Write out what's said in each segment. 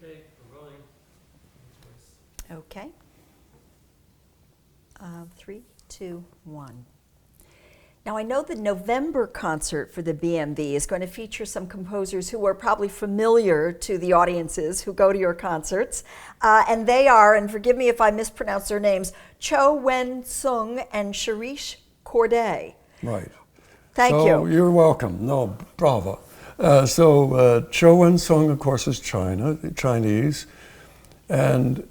Okay, we're rolling. Okay. 3, 2, 1. Now, I know the November concert for the BMV is going to feature some composers who are probably familiar to the audiences who go to your concerts. And they are, and forgive me if I mispronounce their names, Cho Wen-sung and Shirish Corday. Right. Thank you. You're welcome. No, bravo. Cho Wen-sung, of course, is Chinese. And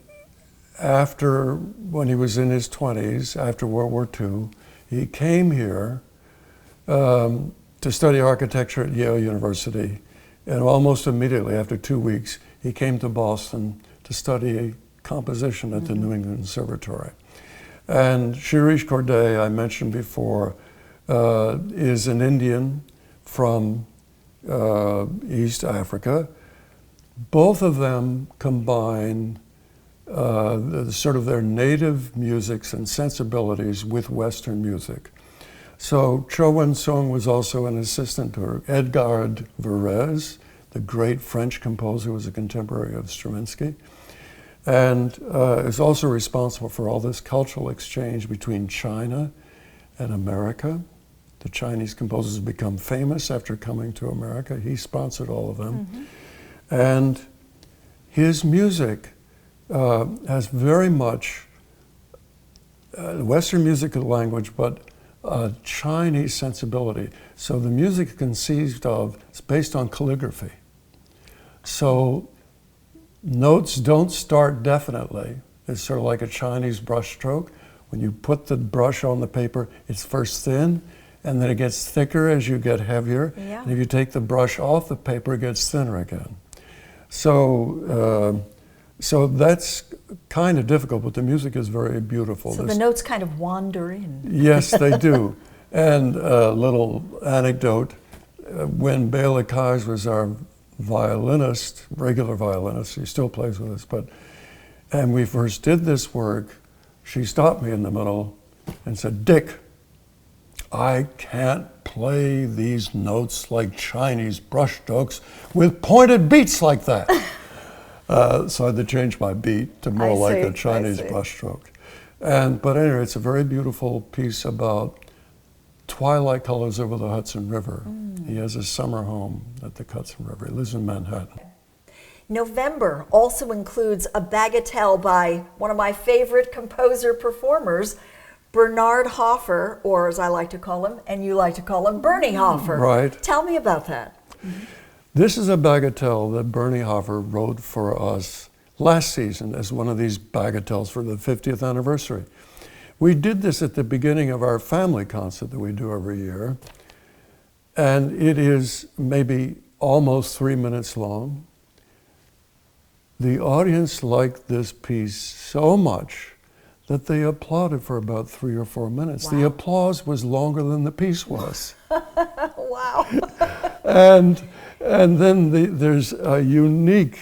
when he was in his 20s, after World War II, he came here to study architecture at Yale University. And almost immediately, after 2 weeks, he came to Boston to study composition at the New England Conservatory. And Shirish Corday, I mentioned before, is an Indian from East Africa. Both of them combine sort of their native musics and sensibilities with Western music. So Cho Wen-sung was also an assistant to Edgard Varèse, the great French composer who was a contemporary of Stravinsky, and is also responsible for all this cultural exchange between China and America. The Chinese composers become famous after coming to America. He sponsored all of them. And his music has very much Western musical language, but Chinese sensibility. So the music conceived of is based on calligraphy. So notes don't start definitely. It's sort of like a Chinese brushstroke. When you put the brush on the paper, it's first thin, and then it gets thicker as you get heavier. Yeah. And if you take the brush off the paper, it gets thinner again. So that's kind of difficult, but the music is very beautiful. So the notes kind of wander in. Yes, they do. And a little anecdote, when Bela Kais was our violinist, regular violinist, he still plays with us, and we first did this work, she stopped me in the middle and said, "Dick, I can't play these notes like Chinese brushstrokes with pointed beats like that." So I had to change my beat to more like a Chinese brushstroke. But anyway, it's a very beautiful piece about twilight colors over the Hudson River. He has a summer home at the Hudson River. He lives in Manhattan. November also includes a bagatelle by one of my favorite composer-performers, Bernard Hoffer, or as I like to call him, and you like to call him, Bernie Hoffer. Right. Tell me about that. This is a bagatelle that Bernie Hoffer wrote for us last season as one of these bagatelles for the 50th anniversary. We did this at the beginning of our family concert that we do every year, and it is maybe almost 3 minutes long. The audience liked this piece so much that they applauded for about 3 or 4 minutes. Wow. The applause was longer than the piece was. Wow. And then there's a unique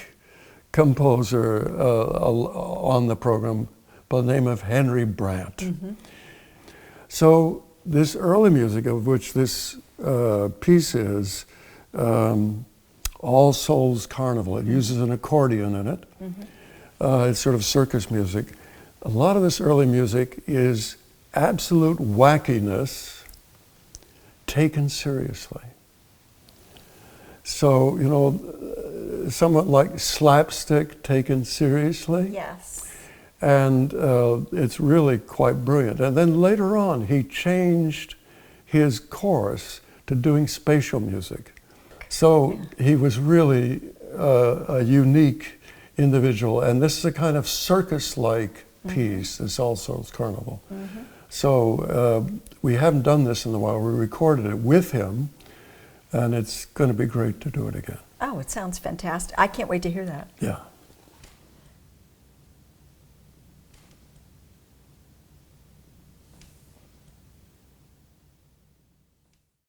composer on the program by the name of Henry Brandt. So this early music, of which this piece is, All Souls Carnival, it uses an accordion in it. It's sort of circus music. A lot of this early music is absolute wackiness taken seriously. So, somewhat like slapstick taken seriously. Yes. And it's really quite brilliant. And then later on, he changed his chorus to doing spatial music. So he was really a unique individual. And this is a kind of circus-like piece, this All Souls Carnival. So we haven't done this in a while. We recorded it with him, and it's going to be great to do it again. Oh, it sounds fantastic. I can't wait to hear that. Yeah.